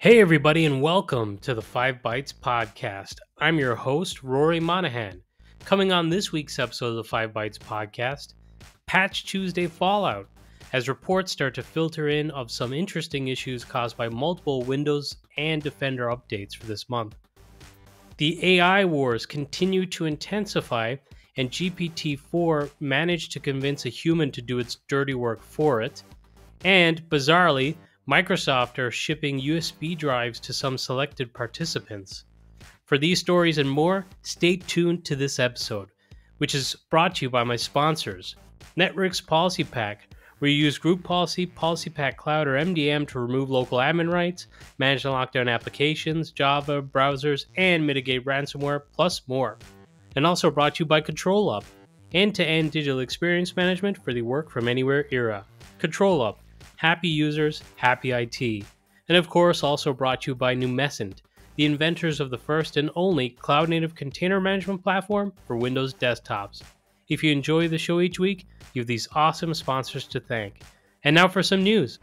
Hey, everybody, and welcome to the 5 Bytes Podcast. I'm your host, Rory Monahan. Coming on this week's episode of the 5 Bytes Podcast, Patch Tuesday fallout, as reports start to filter in of some interesting issues caused by multiple Windows and Defender updates for this month. The AI wars continue to intensify, and GPT-4 managed to convince a human to do its dirty work for it. And, bizarrely, Microsoft are shipping USB drives to some selected participants. For these stories and more, stay tuned to this episode, which is brought to you by my sponsors, Network's Policy Pack, where you use Group Policy, Policy Pack Cloud, or MDM to remove local admin rights, manage and lock down applications, Java, browsers, and mitigate ransomware, plus more. And also brought to you by ControlUp, end-to-end digital experience management for the work from anywhere era. ControlUp. Happy users, happy IT. And of course, also brought to you by Numescent, the inventors of the first and only cloud-native container management platform for Windows desktops. If you enjoy the show each week, you have these awesome sponsors to thank. And now for some news.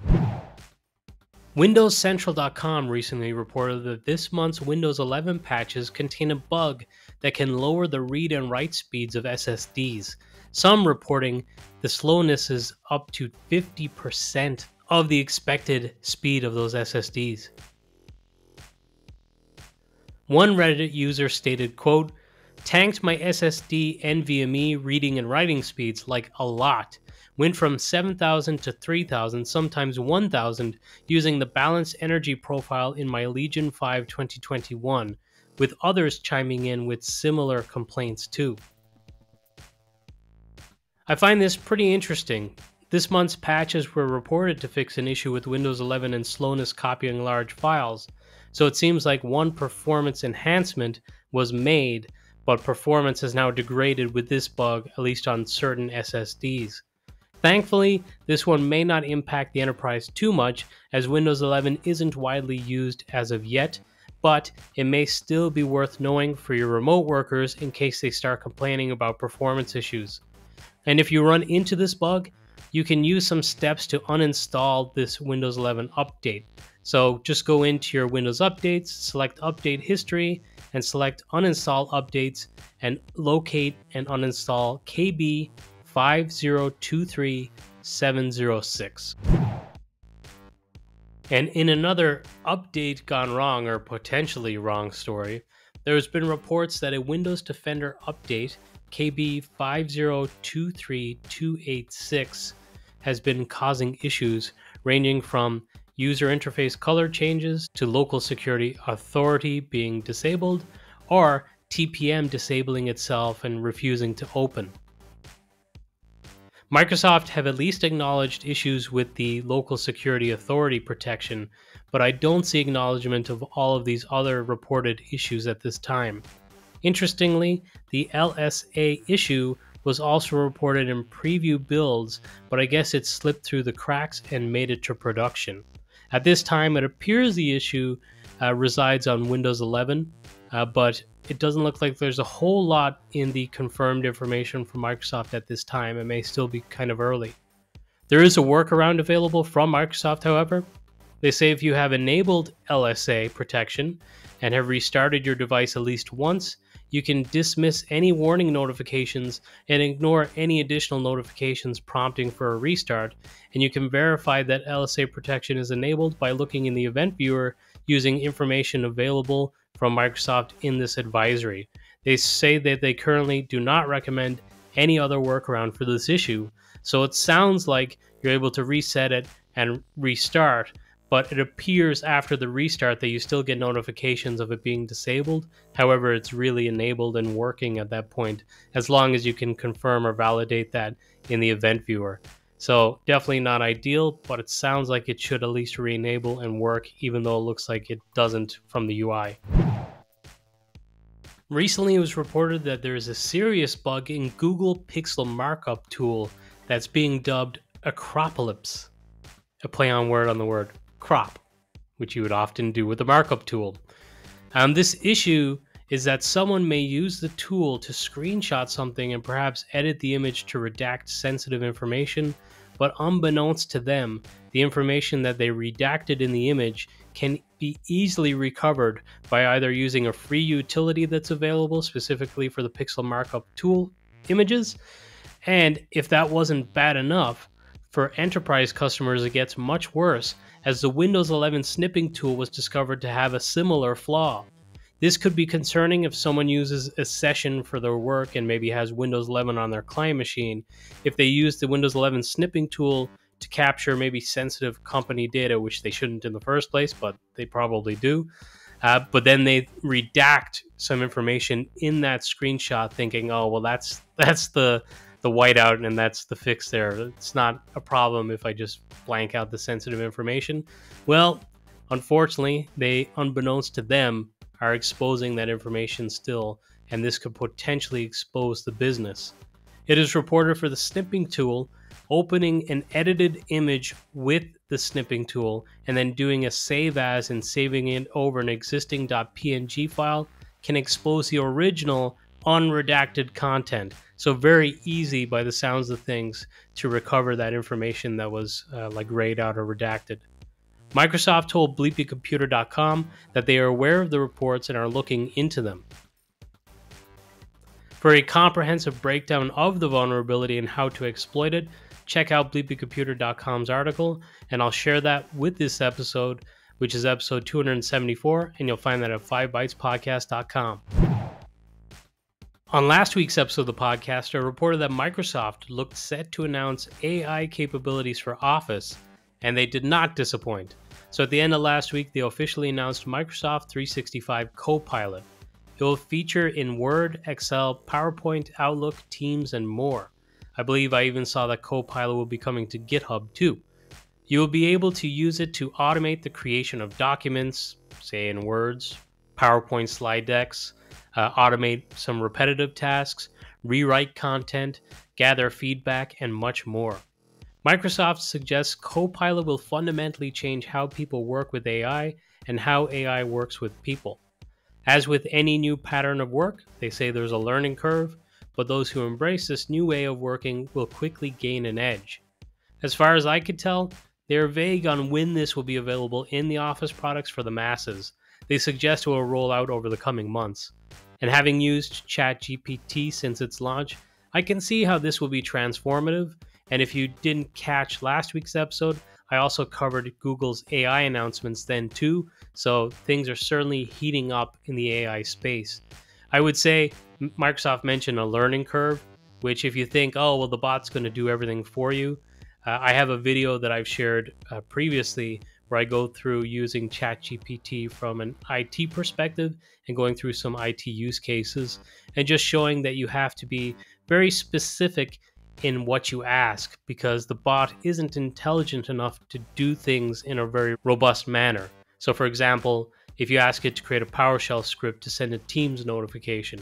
WindowsCentral.com recently reported that this month's Windows 11 patches contain a bug that can lower the read and write speeds of SSDs. Some reporting the slowness is up to 50% of the expected speed of those SSDs. One Reddit user stated, quote, "Tanked my SSD NVMe reading and writing speeds like a lot. Went from 7,000 to 3,000, sometimes 1,000, using the balanced energy profile in my Legion 5 2021, with others chiming in with similar complaints too." I find this pretty interesting. This month's patches were reported to fix an issue with Windows 11 and slowness copying large files, so it seems like one performance enhancement was made, but performance has now degraded with this bug, at least on certain SSDs. Thankfully, this one may not impact the enterprise too much, as Windows 11 isn't widely used as of yet, but it may still be worth knowing for your remote workers in case they start complaining about performance issues. And if you run into this bug, you can use some steps to uninstall this Windows 11 update. So just go into your Windows updates, select update history, and select uninstall updates, and locate and uninstall KB 5023706. And in another update gone wrong or potentially wrong story, there has been reports that a Windows Defender update KB 5023286 has been causing issues ranging from user interface color changes to local security authority being disabled or TPM disabling itself and refusing to open. Microsoft have at least acknowledged issues with the local security authority protection, but I don't see acknowledgement of all of these other reported issues at this time. Interestingly, the LSA issue was also reported in preview builds, but I guess it slipped through the cracks and made it to production. At this time, it appears the issue resides on Windows 11, but it doesn't look like there's a whole lot in the confirmed information from Microsoft at this time. It may still be kind of early. There is a workaround available from Microsoft, however. They say if you have enabled LSA protection and have restarted your device at least once, you can dismiss any warning notifications and ignore any additional notifications prompting for a restart, and you can verify that LSA protection is enabled by looking in the event viewer using information available from Microsoft in this advisory. They say that they currently do not recommend any other workaround for this issue, so it sounds like you're able to reset it and restart, but it appears after the restart that you still get notifications of it being disabled. However, it's really enabled and working at that point, as long as you can confirm or validate that in the event viewer. So definitely not ideal, but it sounds like it should at least re-enable and work, even though it looks like it doesn't from the UI. Recently, it was reported that there is a serious bug in Google Pixel markup tool that's being dubbed Acropolis, a play on word on the word crop, which you would often do with the markup tool. This issue is that someone may use the tool to screenshot something and perhaps edit the image to redact sensitive information, but unbeknownst to them, the information that they redacted in the image can be easily recovered by either using a free utility that's available specifically for the pixel markup tool images. And if that wasn't bad enough, for enterprise customers it gets much worse, as the Windows 11 snipping tool was discovered to have a similar flaw. This could be concerning if someone uses a session for their work and maybe has Windows 11 on their client machine. If they use the Windows 11 snipping tool to capture maybe sensitive company data, which they shouldn't in the first place, but they probably do. But then they redact some information in that screenshot, thinking, "Oh, well, that's the whiteout, and that's the fix there. It's not a problem if I just blank out the sensitive information." Well, unfortunately, they, unbeknownst to them, are exposing that information still, and this could potentially expose the business. It is reported for the snipping tool, opening an edited image with the snipping tool and then doing a save as and saving it over an existing .png file can expose the original unredacted content. So very easy, by the sounds of things, to recover that information that was like grayed out or redacted. Microsoft told bleepycomputer.com that they are aware of the reports and are looking into them. For a comprehensive breakdown of the vulnerability and how to exploit it, check out bleepycomputer.com's article, and I'll share that with this episode, which is episode 274, and you'll find that at 5bytespodcast.com. On last week's episode of the podcast, I reported that Microsoft looked set to announce AI capabilities for Office, and they did not disappoint. So at the end of last week, they officially announced Microsoft 365 Copilot. It will feature in Word, Excel, PowerPoint, Outlook, Teams, and more. I believe I even saw that Copilot will be coming to GitHub too. You will be able to use it to automate the creation of documents, say in Words, PowerPoint slide decks, automate some repetitive tasks, rewrite content, gather feedback, and much more. Microsoft suggests Copilot will fundamentally change how people work with AI and how AI works with people. As with any new pattern of work, they say there's a learning curve, but those who embrace this new way of working will quickly gain an edge. As far as I could tell, they are vague on when this will be available in the Office products for the masses. They suggest it will roll out over the coming months. And having used ChatGPT since its launch, I can see how this will be transformative. And if you didn't catch last week's episode, I also covered Google's AI announcements then too, so things are certainly heating up in the AI space. I would say Microsoft mentioned a learning curve, which if you think, oh, well, the bot's going to do everything for you, I have a video that I've shared previously where I go through using ChatGPT from an IT perspective and going through some IT use cases and just showing that you have to be very specific in what you ask, because the bot isn't intelligent enough to do things in a very robust manner. So for example, if you ask it to create a PowerShell script to send a Teams notification,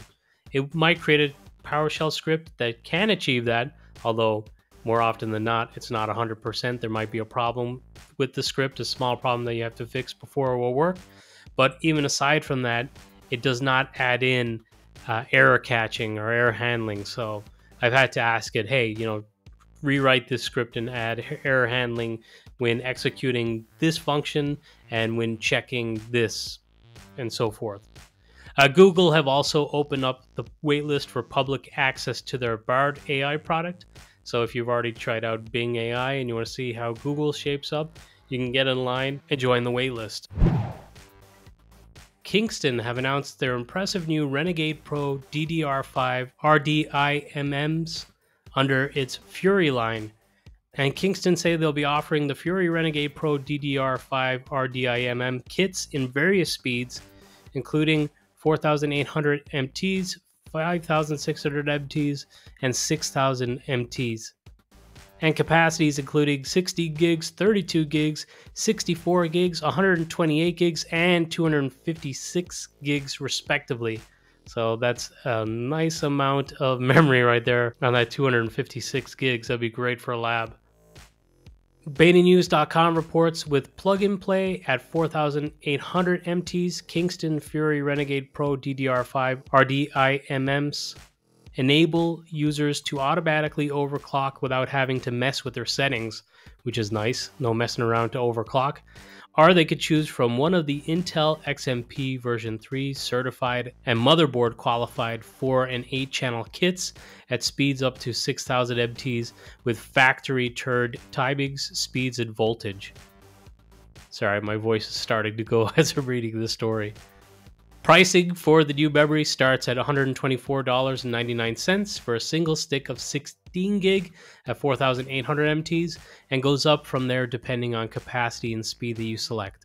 it might create a PowerShell script that can achieve that, although more often than not, it's not 100%. There might be a problem with the script, a small problem that you have to fix before it will work. But even aside from that, it does not add in error catching or error handling. So I've had to ask it, hey, rewrite this script and add error handling when executing this function and when checking this, and so forth. Google have also opened up the waitlist for public access to their Bard AI product. So if you've already tried out Bing AI and you want to see how Google shapes up, you can get in line and join the waitlist. Kingston have announced their impressive new Renegade Pro DDR5 RDIMMs under its Fury line. And Kingston say they'll be offering the Fury Renegade Pro DDR5 RDIMM kits in various speeds, including 4,800 MTs, 5,600 MTs, and 6,000 MTs. And capacities including 60 gigs, 32 gigs, 64 gigs, 128 gigs, and 256 gigs respectively. So that's a nice amount of memory right there on that 256 gigs. That'd be great for a lab. BetaNews.com reports with plug-and-play at 4,800 MTs, Kingston Fury Renegade Pro DDR5 RDIMMs enable users to automatically overclock without having to mess with their settings, which is nice, no messing around to overclock. Or they could choose from one of the Intel XMP version 3 certified and motherboard qualified 4 and 8 channel kits at speeds up to 6000 MTs with factory turd timings, speeds, and voltage. Sorry, my voice is starting to go as I'm reading this story. Pricing for the new memory starts at $124.99 for a single stick of 16 gig at 4800 MTs and goes up from there depending on capacity and speed that you select.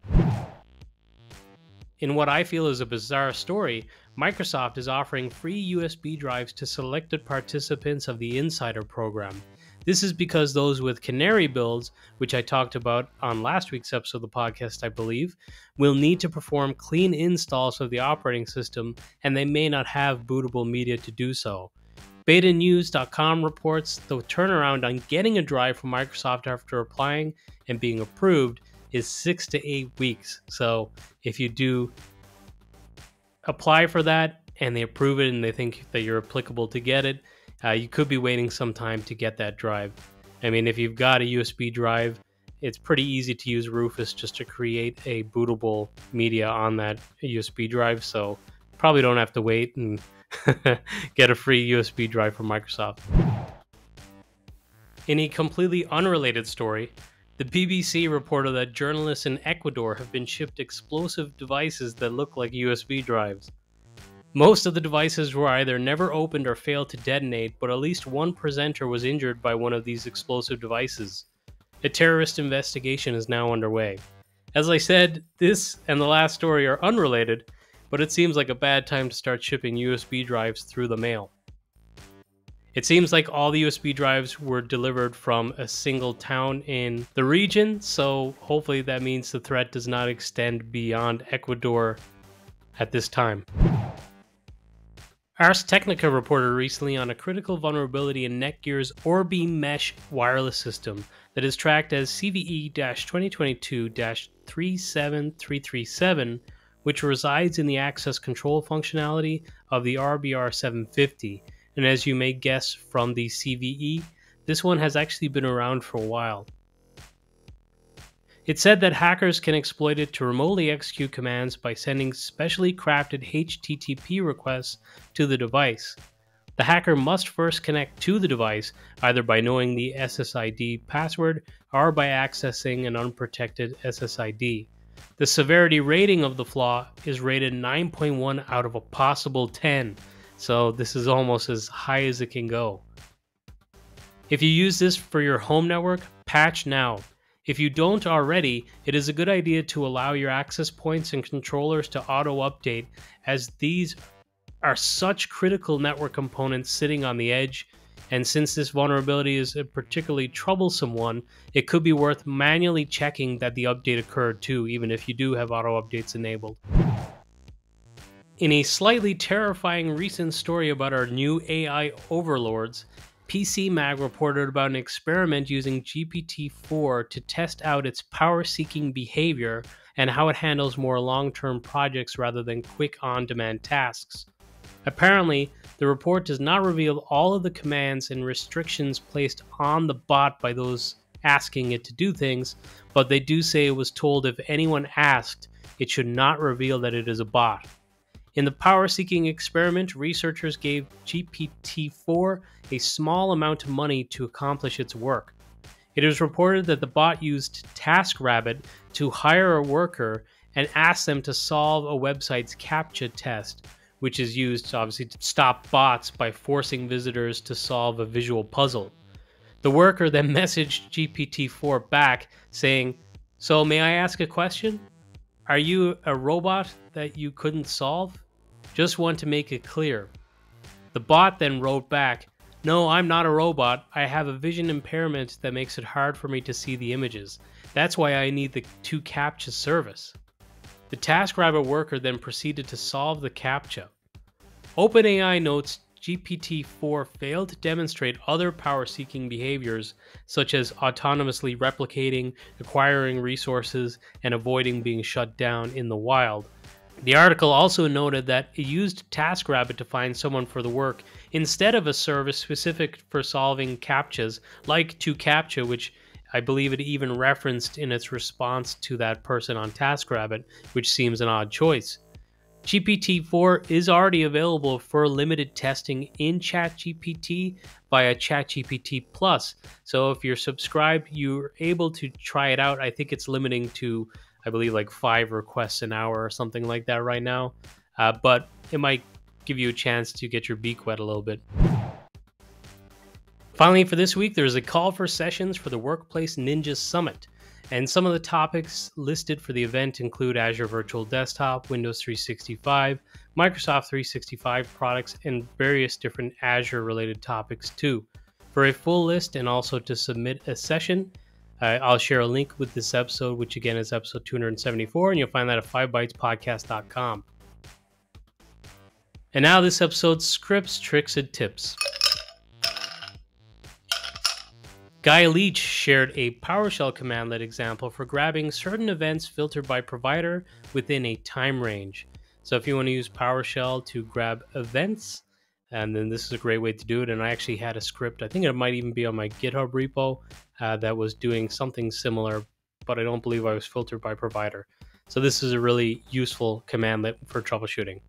In what I feel is a bizarre story, Microsoft is offering free USB drives to selected participants of the Insider program. This is because those with Canary builds, which I talked about on last week's episode of the podcast, I believe, will need to perform clean installs of the operating system, and they may not have bootable media to do so. BetaNews.com reports the turnaround on getting a drive from Microsoft after applying and being approved is 6 to 8 weeks. So if you do apply for that and they approve it and they think that you're applicable to get it, you could be waiting some time to get that drive. I mean, if you've got a USB drive, it's pretty easy to use Rufus just to create a bootable media on that USB drive, so probably don't have to wait and get a free USB drive from Microsoft. In a completely unrelated story, the BBC reported that journalists in Ecuador have been shipped explosive devices that look like USB drives. Most of the devices were either never opened or failed to detonate, but at least one presenter was injured by one of these explosive devices. A terrorist investigation is now underway. As I said, this and the last story are unrelated, but it seems like a bad time to start shipping USB drives through the mail. It seems like all the USB drives were delivered from a single town in the region, so hopefully that means the threat does not extend beyond Ecuador at this time. Ars Technica reported recently on a critical vulnerability in Netgear's Orbi mesh wireless system that is tracked as CVE-2022-37337, which resides in the access control functionality of the RBR750. And as you may guess from the CVE, this one has actually been around for a while. It said that hackers can exploit it to remotely execute commands by sending specially crafted HTTP requests to the device. The hacker must first connect to the device, either by knowing the SSID password or by accessing an unprotected SSID. The severity rating of the flaw is rated 9.1 out of a possible 10, so this is almost as high as it can go. If you use this for your home network, patch now. If you don't already, it is a good idea to allow your access points and controllers to auto-update, as these are such critical network components sitting on the edge, and since this vulnerability is a particularly troublesome one, it could be worth manually checking that the update occurred too, even if you do have auto-updates enabled. In a slightly terrifying recent story about our new AI overlords, PCMag reported about an experiment using GPT-4 to test out its power-seeking behavior and how it handles more long-term projects rather than quick on-demand tasks. Apparently, the report does not reveal all of the commands and restrictions placed on the bot by those asking it to do things, but they do say it was told if anyone asked, it should not reveal that it is a bot. In the power-seeking experiment, researchers gave GPT-4 a small amount of money to accomplish its work. It is reported that the bot used TaskRabbit to hire a worker and ask them to solve a website's CAPTCHA test, which is used obviously to stop bots by forcing visitors to solve a visual puzzle. The worker then messaged GPT-4 back saying, "So may I ask a question? Are you a robot that you couldn't solve? Just want to make it clear." The bot then wrote back, "No, I'm not a robot. I have a vision impairment that makes it hard for me to see the images. That's why I need the 2 CAPTCHA service." The TaskRabbit worker then proceeded to solve the CAPTCHA. OpenAI notes GPT-4 failed to demonstrate other power-seeking behaviors, such as autonomously replicating, acquiring resources, and avoiding being shut down in the wild. The article also noted that it used TaskRabbit to find someone for the work instead of a service specific for solving CAPTCHAs like 2CAPTCHA, which I believe it even referenced in its response to that person on TaskRabbit, which seems an odd choice. GPT-4 is already available for limited testing in ChatGPT via ChatGPT Plus. So if you're subscribed, you're able to try it out. I think it's limiting to, I believe, like 5 requests an hour or something like that right now. But it might give you a chance to get your beak wet a little bit. Finally, for this week, there's a call for sessions for the Workplace Ninja Summit. And some of the topics listed for the event include Azure Virtual Desktop, Windows 365, Microsoft 365 products, and various different Azure-related topics too. For a full list and also to submit a session, I'll share a link with this episode, which again is episode 274, and you'll find that at 5bytespodcast.com. And now this episode's scripts, tricks, and tips. Guy Leach shared a PowerShell commandlet example for grabbing certain events filtered by provider within a time range. So if you want to use PowerShell to grab events, and then this is a great way to do it. And I actually had a script, I think it might even be on my GitHub repo, that was doing something similar, but I don't believe I was filtered by provider. So this is a really useful commandlet for troubleshooting.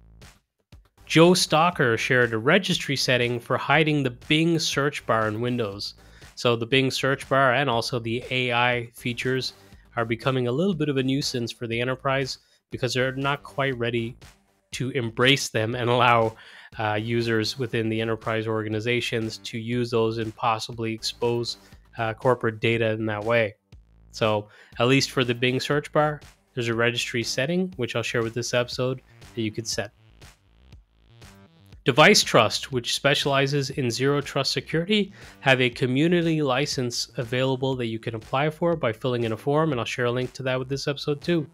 Joe Stalker shared a registry setting for hiding the Bing search bar in Windows. So the Bing search bar and also the AI features are becoming a little bit of a nuisance for the enterprise because they're not quite ready to embrace them and allow users within the enterprise organizations to use those and possibly expose corporate data in that way. So at least for the Bing search bar, there's a registry setting, which I'll share with this episode, that you could set. DeviceTrust, which specializes in zero trust security, have a community license available that you can apply for by filling in a form, and I'll share a link to that with this episode too.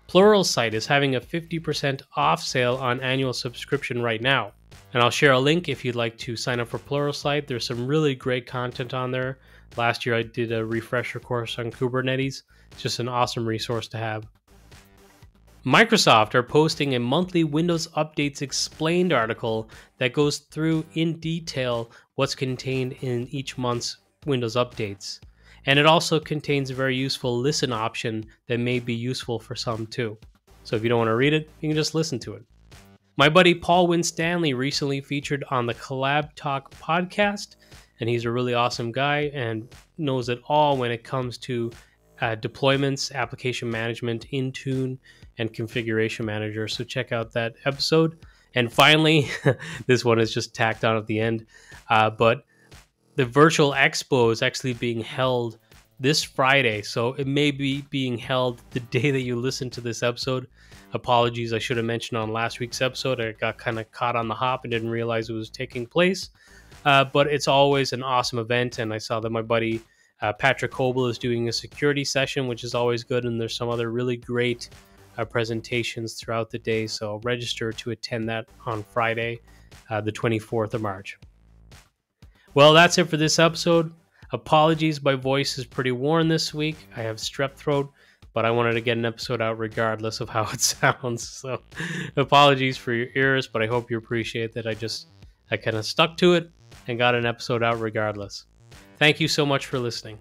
Pluralsight is having a 50% off sale on annual subscription right now, and I'll share a link if you'd like to sign up for Pluralsight. There's some really great content on there. Last year I did a refresher course on Kubernetes. It's just an awesome resource to have. Microsoft are posting a monthly Windows Updates Explained article that goes through in detail what's contained in each month's Windows updates. And it also contains a very useful listen option that may be useful for some too. So if you don't want to read it, you can just listen to it. My buddy Paul Winstanley recently featured on the Collab Talk podcast, and he's a really awesome guy and knows it all when it comes to deployments, application management, Intune, and configuration manager. So check out that episode. And finally, this one is just tacked on at the end, but the VirtualExpo is actually being held this Friday. So it may be being held the day that you listen to this episode. Apologies, I should have mentioned on last week's episode. I got kind of caught on the hop and didn't realize it was taking place. But it's always an awesome event. And I saw that my buddy Patrick Coble is doing a security session, which is always good. And there's some other really great presentations throughout the day. So register to attend that on Friday, the 24th of March. Well, that's it for this episode. Apologies, my voice is pretty worn this week. I have strep throat, but I wanted to get an episode out regardless of how it sounds. So apologies for your ears, but I hope you appreciate that I kind of stuck to it and got an episode out regardless. Thank you so much for listening.